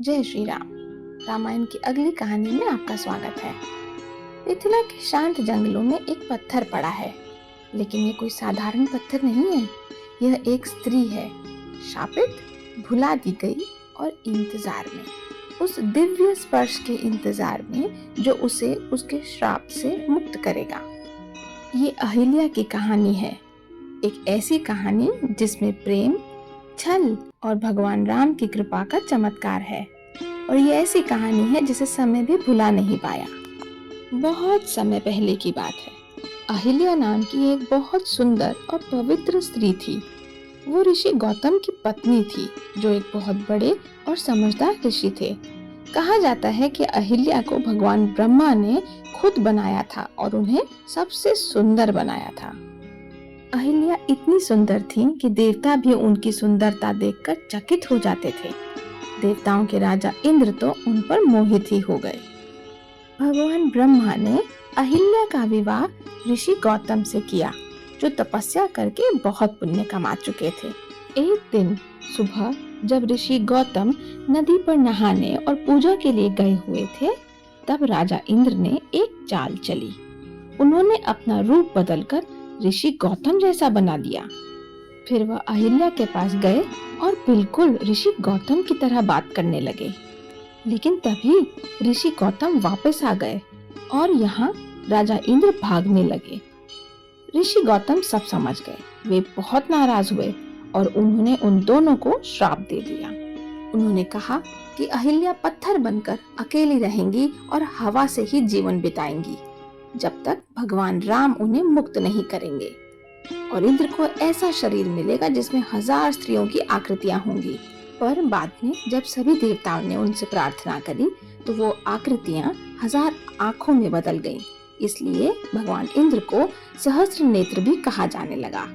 जय श्री राम। रामायण की अगली कहानी में आपका स्वागत है। मिथिला के शांत जंगलों में एक पत्थर पड़ा है, लेकिन ये कोई साधारण पत्थर नहीं है। यह एक स्त्री है, शापित, भुला दी गई और इंतजार में, उस दिव्य स्पर्श के इंतजार में जो उसे उसके श्राप से मुक्त करेगा। ये अहिल्या की कहानी है, एक ऐसी कहानी जिसमें प्रेम, छल और भगवान राम की कृपा का चमत्कार है। और ये ऐसी कहानी है जिसे समय भी भुला नहीं पाया। बहुत समय पहले की बात है। अहिल्या नाम की एक बहुत सुंदर और पवित्र स्त्री थी। वो ऋषि गौतम की पत्नी थी, जो एक बहुत बड़े और समझदार ऋषि थे। कहा जाता है कि अहिल्या को भगवान ब्रह्मा ने खुद बनाया था और उन्हें सबसे सुंदर बनाया था। अहिल्या इतनी सुंदर थी कि देवता भी उनकी सुंदरता देखकर चकित हो जाते थे। देवताओं के राजा इंद्र तो उन पर मोहित ही हो गए। भगवान ब्रह्मा ने अहिल्या का विवाह ऋषि गौतम से किया, जो तपस्या करके बहुत पुण्य कमा चुके थे। एक दिन सुबह जब ऋषि गौतम नदी पर नहाने और पूजा के लिए गए हुए थे, तब राजा इंद्र ने एक चाल चली। उन्होंने अपना रूप बदलकर ऋषि गौतम जैसा बना दिया। फिर वह अहिल्या के पास गए और बिल्कुल ऋषि गौतम की तरह बात करने लगे। लेकिन तभी ऋषि गौतम वापस आ गए और यहाँ राजा इंद्र भागने लगे। ऋषि गौतम सब समझ गए। वे बहुत नाराज हुए और उन्होंने उन दोनों को श्राप दे दिया। उन्होंने कहा कि अहिल्या पत्थर बनकर अकेली रहेंगी और हवा से ही जीवन बिताएंगी, जब तक भगवान राम उन्हें मुक्त नहीं करेंगे। और इंद्र को ऐसा शरीर मिलेगा जिसमें 1000 स्त्रियों की आकृतियां होंगी। पर बाद में जब सभी देवताओं ने उनसे प्रार्थना करी, तो वो आकृतियां 1000 आंखों में बदल गईं। इसलिए भगवान इंद्र को सहस्त्र नेत्र भी कहा जाने लगा।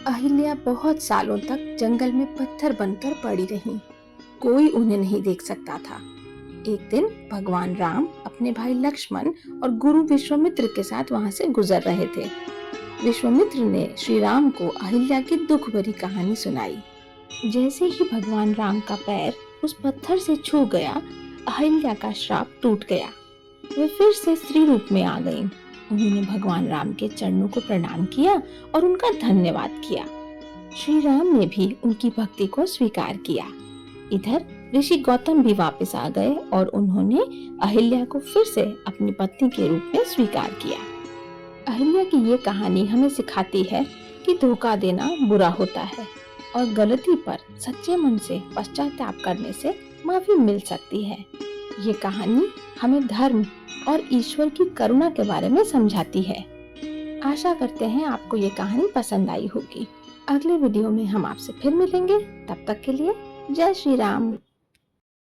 अहिल्या बहुत सालों तक जंगल में पत्थर बनकर पड़ी रहीं। कोई उन्हें नहीं देख सकता था। एक दिन भगवान राम अपने भाई लक्ष्मण और गुरु विश्वामित्र के साथ वहां से गुजर रहे थे। विश्वामित्र ने श्री राम को अहिल्या की दुख भरी कहानी सुनाई। जैसे ही भगवान राम का पैर उस पत्थर से छू गया, अहिल्या का श्राप टूट गया। वे फिर से स्त्री रूप में आ गईं। उन्होंने भगवान राम के चरणों को प्रणाम किया और उनका धन्यवाद किया। श्री राम ने भी उनकी भक्ति को स्वीकार किया। इधर ऋषि गौतम भी वापस आ गए और उन्होंने अहिल्या को फिर से अपनी पत्नी के रूप में स्वीकार किया। अहिल्या की ये कहानी हमें सिखाती है कि धोखा देना बुरा होता है और गलती पर सच्चे मन से पश्चाताप करने से माफी मिल सकती है। ये कहानी हमें धर्म और ईश्वर की करुणा के बारे में समझाती है। आशा करते हैं आपको ये कहानी पसंद आई होगी। अगले वीडियो में हम आपसे फिर मिलेंगे। तब तक के लिए जय श्री राम।